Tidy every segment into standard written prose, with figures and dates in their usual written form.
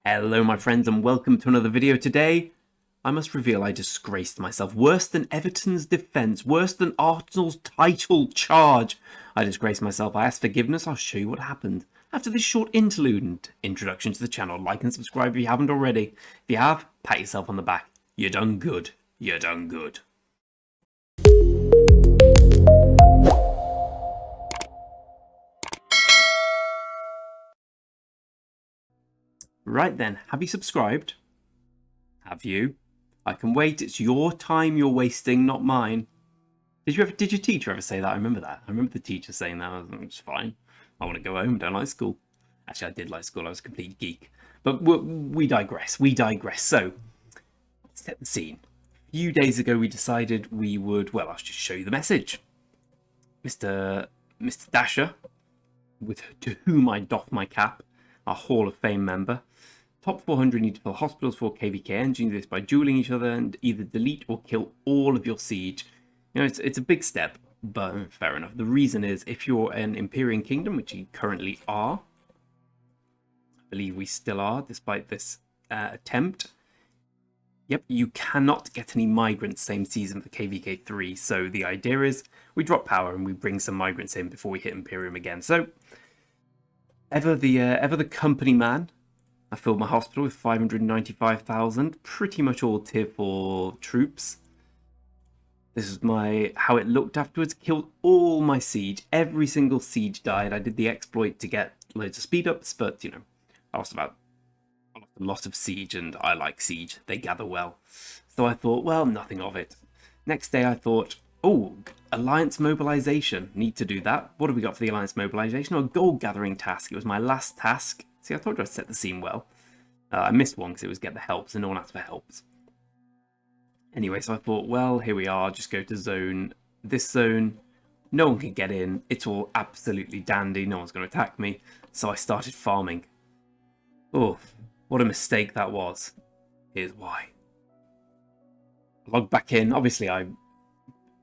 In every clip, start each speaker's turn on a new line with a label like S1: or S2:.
S1: Hello my friends and welcome to another video. Today, I must reveal I disgraced myself. Worse than Everton's defence, worse than Arsenal's title charge. I disgraced myself. I asked forgiveness. I'll show you what happened. After this short interlude and introduction to the channel, like and subscribe if you haven't already. If you have, pat yourself on the back. You done good. You done good. Right then, have you subscribed? Have you? I can wait. It's your time you're wasting, not mine. Did your teacher ever say that? I remember that. I remember the teacher saying that. It's fine. I want to go home. Don't like school. Actually, I did like school. I was a complete geek. But we digress. We digress. So, set the scene. A few days ago, we decided we would. Well, I'll just show you the message. Mr. Dasher, to whom I doff my cap, our Hall of Fame member. Top 400 need to fill hospitals for KVK engine. Do this by dueling each other and either delete or kill all of your siege. You know, it's a big step, but fair enough. The reason is if you're an Imperial Kingdom, which you currently are, I believe we still are, despite this attempt. Yep, you cannot get any migrants same season for KVK 3. So the idea is we drop power and we bring some migrants in before we hit Imperium again. So ever the company man. I filled my hospital with 595,000, pretty much all tier 4 troops. This is how it looked afterwards. Killed all my siege. Every single siege died. I did the exploit to get loads of speed ups, but you know, I lost a lot of siege, and I like siege. They gather well. So I thought, well, nothing of it. Next day I thought, oh, alliance mobilization. Need to do that. What have we got for the alliance mobilization? A gold gathering task. It was my last task. See, I thought I'd set the scene well. I missed one because it was get the helps, and no one asked for helps. Anyway, so I thought, well, here we are. Just go to zone. This zone, no one can get in. It's all absolutely dandy. No one's going to attack me. So I started farming. Oh, what a mistake that was. Here's why. I logged back in. Obviously, I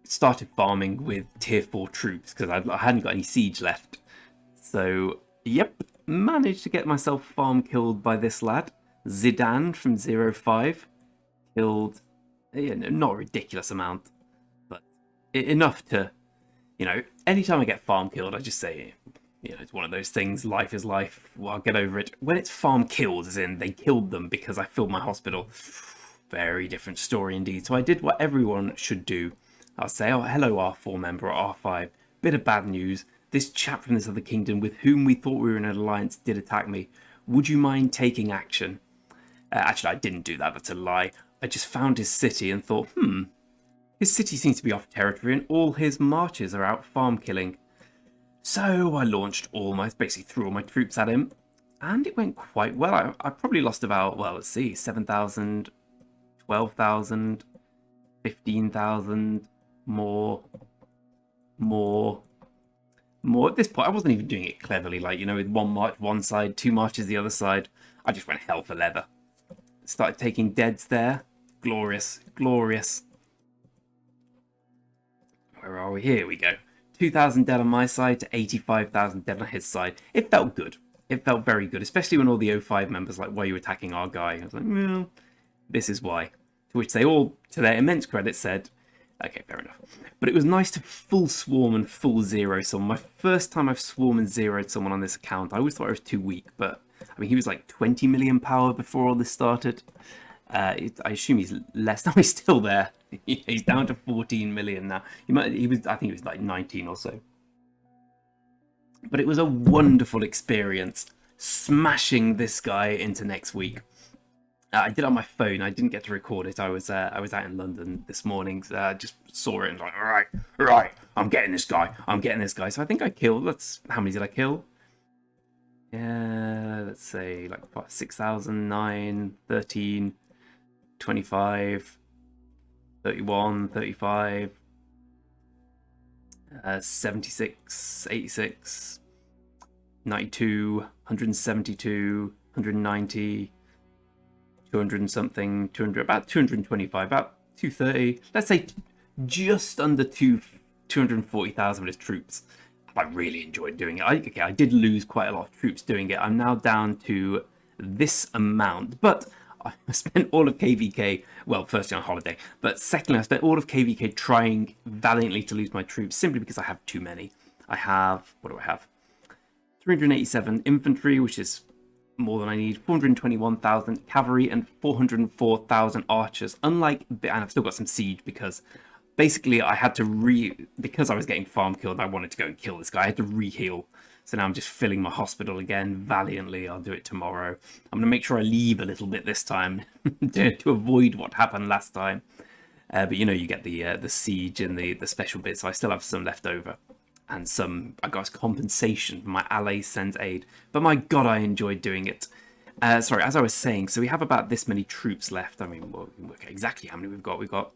S1: started farming with tier 4 troops because I hadn't got any siege left. So, yep. Managed to get myself farm killed by this lad, Zidane from 05. Killed, not a ridiculous amount, but enough to, you know, anytime I get farm killed, I just say, you know, it's one of those things, life is life, well, I'll get over it. When it's farm killed, as in they killed them because I filled my hospital, very different story indeed. So I did what everyone should do. I'll say, oh, hello R4 member or R5, bit of bad news. This chap from this other kingdom with whom we thought we were in an alliance did attack me. Would you mind taking action? Actually, I didn't do that. That's a lie. I just found his city and thought, his city seems to be off territory and all his marches are out farm killing. So I launched basically threw all my troops at him. And it went quite well. I probably lost about, well, let's see, 7,000, 12,000, 15,000, more. At this point, I wasn't even doing it cleverly, like, you know, with one march one side, 2 marches the other side. I just went hell for leather. Started taking deads there. Glorious, glorious. Where are we? Here we go. 2,000 dead on my side to 85,000 dead on his side. It felt good. It felt very good, especially when all the 05 members like, why are you attacking our guy? I was like, well, this is why. To which they all, to their immense credit, said, okay, fair enough. But it was nice to full swarm and full zero someone. My first time I've swarm and zeroed someone on this account. I always thought I was too weak, but I mean, he was like 20 million power before all this started. I assume he's less. No, he's still there. He's down to 14 million now. I think he was like 19 or so. But it was a wonderful experience smashing this guy into next week. I did it on my phone. I didn't get to record it. I was out in London this morning. Just saw it and like, all right, I'm getting this guy. So I think I killed. How many did I kill? Yeah, let's say like 6,000, 9, 13, 25, 31, 35, 76, 86, 92, 172, 190. 200 and something, 200, about 225, about 230. Let's say just under 240,000 of his troops. I really enjoyed doing it. I did lose quite a lot of troops doing it. I'm now down to this amount. But I spent all of KVK, well, firstly on holiday, but secondly, I spent all of KVK trying valiantly to lose my troops simply because I have too many. I have, what do I have? 387 infantry, which is more than I need, 421,000 cavalry, and 404,000 archers. Unlike, and I've still got some siege because basically I had to because I was getting farm killed, I wanted to go and kill this guy. I had to re-heal. So now I'm just filling my hospital again valiantly. I'll do it tomorrow. I'm going to make sure I leave a little bit this time to avoid what happened last time. But you know, you get the siege and the special bits. So I still have some left over. And some, I got compensation for my ally sends aid. But my god, I enjoyed doing it. Sorry, as I was saying, so we have about this many troops left. I mean, well, we can work out exactly how many we've got. We've got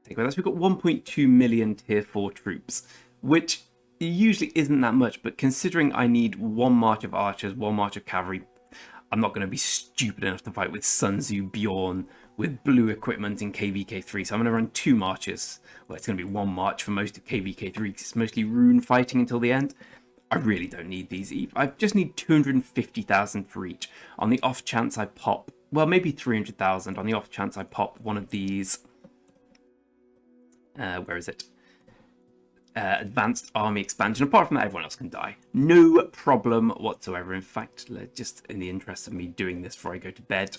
S1: 1.2 million tier 4 troops, which usually isn't that much, but considering I need one march of archers, one march of cavalry, I'm not going to be stupid enough to fight with Sun Tzu Bjorn with blue equipment in KVK3, so I'm going to run 2 marches. Well, it's going to be 1 march for most of KVK3 because it's mostly rune fighting until the end. I really don't need these. I just need 250,000 for each. On the off chance I pop, well, maybe 300,000 on the off chance I pop one of these. Where is it? Advanced army expansion. Apart from that, everyone else can die. No problem whatsoever. In fact, just in the interest of me doing this before I go to bed,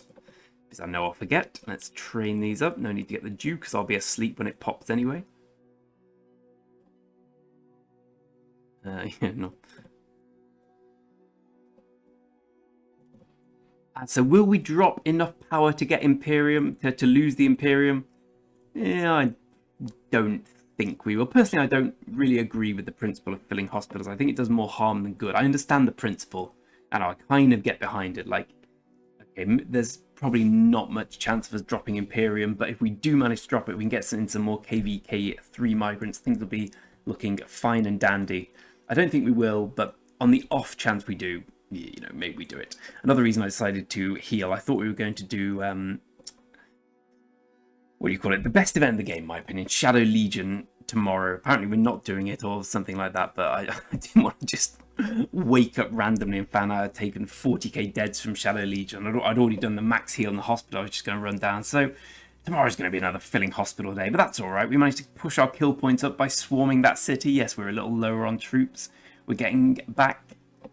S1: because I know I'll forget, let's train these up. No need to get the Duke, because I'll be asleep when it pops anyway. Yeah, no. So will we drop enough power to get Imperium, to lose the Imperium? Yeah, I don't think we will. Personally, I don't really agree with the principle of filling hospitals. I think it does more harm than good. I understand the principle, and I kind of get behind it. Like, okay, there's probably not much chance of us dropping Imperium, but if we do manage to drop it, we can get in some more KVK3 migrants. Things will be looking fine and dandy. I don't think we will, but on the off chance we do, you know, maybe we do it. Another reason I decided to heal, I thought we were going to do, what do you call it? The best event in the game, in my opinion, Shadow Legion tomorrow. Apparently we're not doing it or something like that, but I didn't want to just wake up randomly and found out I'd taken 40k deads from Shadow Legion. I'd already done the max heal in the hospital. I was just going to run down. So tomorrow's going to be another filling hospital day, but that's all right. We managed to push our kill points up by swarming that city. Yes, we're a little lower on troops. We're getting back,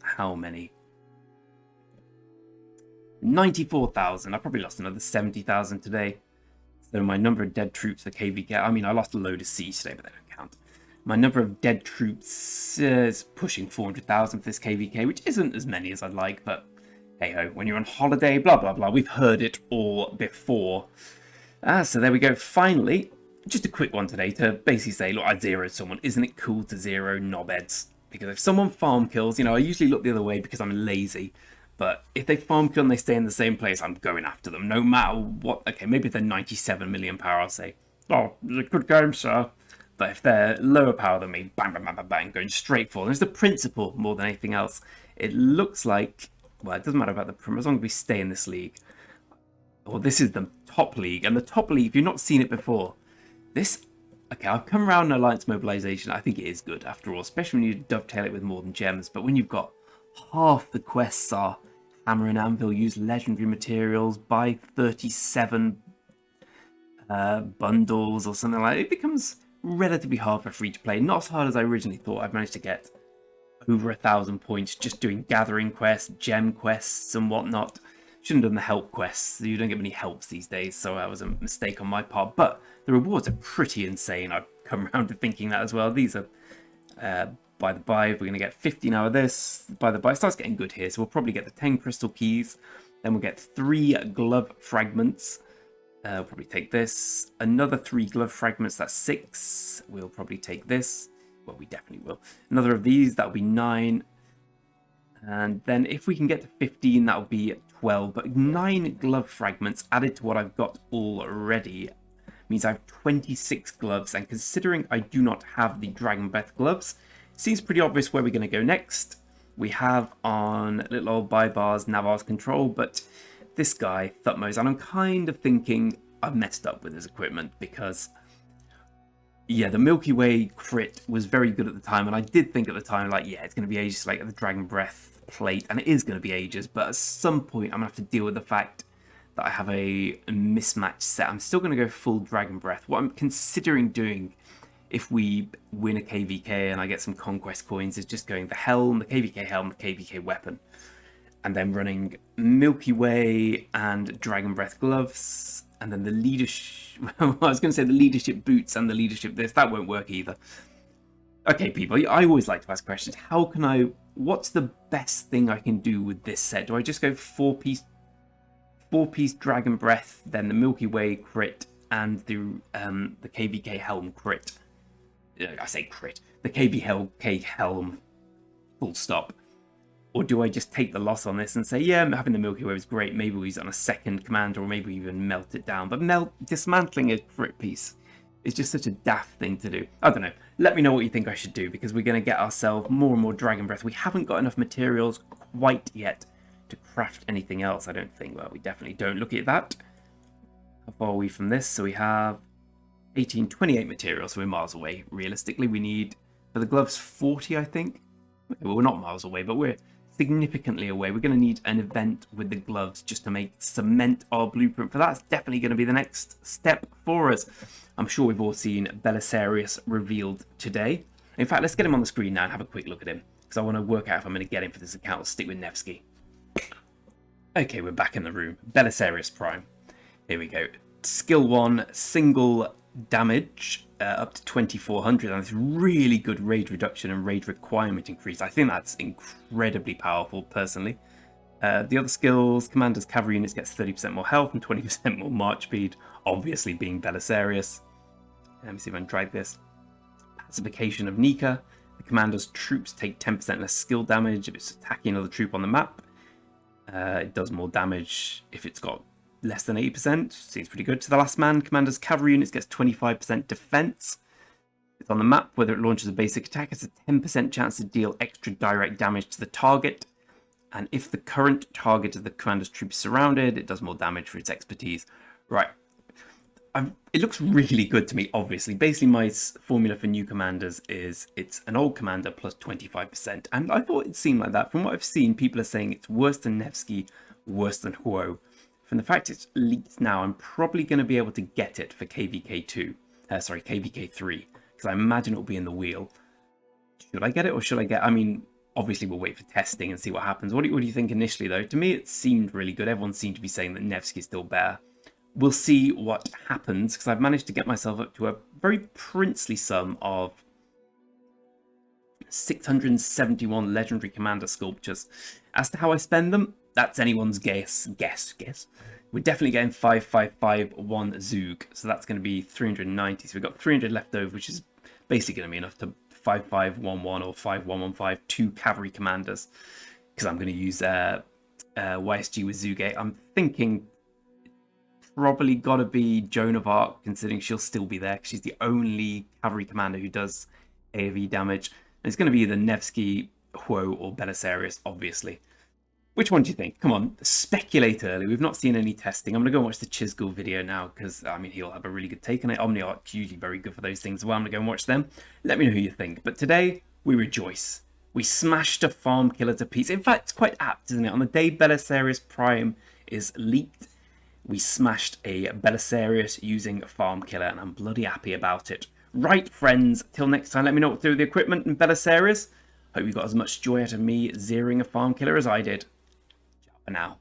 S1: how many? 94,000. I probably lost another 70,000 today. So my number of dead troops for KVK, I mean, I lost a load of siege today, but they don't count. My number of dead troops is pushing 400,000 for this KVK, which isn't as many as I'd like, but hey-ho, when you're on holiday, blah, blah, blah. We've heard it all before. So there we go. Finally, just a quick one today to basically say, look, I zeroed someone. Isn't it cool to zero knobheads? Because if someone farm kills, you know, I usually look the other way because I'm lazy. But if they farm kill and they stay in the same place, I'm going after them, no matter what. Okay, maybe if they're 97 million power, I'll say, oh, it's a good game, sir. But if they're lower power than me, bang, bang, bang, bang, bang, going straight for them. It's the principle more than anything else. It looks like, well, it doesn't matter about the, as long as we stay in this league. Well, this is the top league. And the top league, if you've not seen it before, this, okay, I've come around Alliance Mobilization. I think it is good after all, especially when you dovetail it with more than gems. But when you've got half the quests are hammer and anvil, use legendary materials, buy 37 bundles or something like that, it becomes relatively hard for free to play. Not as hard as I originally thought. I've managed to get over 1,000 points just doing gathering quests, gem quests and whatnot. Shouldn't have done the help quests. You don't get many helps these days, so that was a mistake on my part. But the rewards are pretty insane. I've come around to thinking that as well. These are by the by, we're going to get 15 out of this. By the by, it starts getting good here. So we'll probably get the 10 crystal keys. Then we'll get 3 glove fragments. We'll probably take this. Another 3 glove fragments, that's 6. We'll probably take this. Well, we definitely will. Another of these, that'll be 9. And then if we can get to 15, that'll be 12. But 9 glove fragments added to what I've got already means I have 26 gloves. And considering I do not have the Dragon Breath gloves, seems pretty obvious where we're going to go next. We have on little old Bybars Navarre's control, but this guy, Thutmose, and I'm kind of thinking I've messed up with his equipment because, yeah, the Milky Way crit was very good at the time, and I did think at the time, like, yeah, it's going to be ages like the Dragon Breath plate, and it is going to be ages, but at some point I'm going to have to deal with the fact that I have a mismatched set. I'm still going to go full Dragon Breath. What I'm considering doing if we win a KVK and I get some Conquest coins is just going the Helm, the KVK Helm, the KVK Weapon, and then running Milky Way and Dragon Breath gloves, and then the leadership. I was going to say the leadership boots and the leadership this. That won't work either. Okay, people, I always like to ask questions. What's the best thing I can do with this set? Do I just go four-piece Dragon Breath, then the Milky Way crit, and the KVK Helm crit? I say crit. The KVK Helm full stop. Or do I just take the loss on this and say, yeah, having the Milky Way was great, maybe we'll use it on a second commander, or maybe even melt it down. But dismantling a crit piece is just such a daft thing to do. I don't know. Let me know what you think I should do, because we're going to get ourselves more and more Dragon Breath. We haven't got enough materials quite yet to craft anything else, I don't think. Well, we definitely don't. Look at that. How far are we from this? So we have 28 materials, so we're miles away. Realistically, we need, for the gloves, 40, I think. Okay, well, we're not miles away, but we're significantly away. We're going to need an event with the gloves just to cement our blueprint for that. It's definitely going to be the next step for us. I'm sure we've all seen Belisarius revealed today. In fact, let's get him on the screen now and have a quick look at him, because I want to work out if I'm going to get him for this account or stick with Nevsky. Okay, we're back in the room. Belisarius Prime. Here we go. Skill 1, single damage up to 2400, and it's really good raid reduction and raid requirement increase. I think that's incredibly powerful, personally. The other skills, Commander's Cavalry units gets 30% more health and 20% more march speed, obviously being Belisarius. Let me see if I can drag this. Pacification of Nika. The Commander's troops take 10% less skill damage if it's attacking another troop on the map. It does more damage if it's got less than 80%. Seems pretty good. To the last man, Commander's Cavalry units gets 25% defense. It's on the map. Whether it launches a basic attack, it's a 10% chance to deal extra direct damage to the target. And if the current target of the Commander's troop is surrounded, it does more damage for its expertise. Right. It looks really good to me, obviously. Basically, my formula for new commanders is it's an old commander plus 25%. And I thought it seemed like that. From what I've seen, people are saying it's worse than Nevsky, worse than Huo. From the fact it's leaked now, I'm probably going to be able to get it for KVK3, because I imagine it'll be in the wheel. Should I get it, or should I get... I mean, obviously we'll wait for testing and see what happens. What do you think initially, though? To me, it seemed really good. Everyone seemed to be saying that Nevsky is still better. We'll see what happens, because I've managed to get myself up to a very princely sum of 671 legendary commander sculptures. As to how I spend them, that's anyone's guess. We're definitely getting 5551 Zug, so that's going to be 390. So we've got 300 left over, which is basically going to be enough to 5511 or 5115 2 cavalry commanders, because I'm going to use YSG with Zugate. I'm thinking probably got to be Joan of Arc, considering she'll still be there, because she's the only cavalry commander who does AoE damage. And it's going to be either Nevsky, Huo, or Belisarius, obviously. Which one do you think? Come on, speculate early. We've not seen any testing. I'm going to go and watch the Chisgul video now, because, I mean, he'll have a really good take on it. Omniarch's usually very good for those things as well. I'm going to go and watch them. Let me know who you think. But today, we rejoice. We smashed a farm killer to pieces. In fact, it's quite apt, isn't it? On the day Belisarius Prime is leaked, we smashed a Belisarius using a farm killer, and I'm bloody happy about it. Right, friends, till next time, let me know what to do with the equipment and Belisarius. Hope you got as much joy out of me zeroing a farm killer as I did. Ciao for now.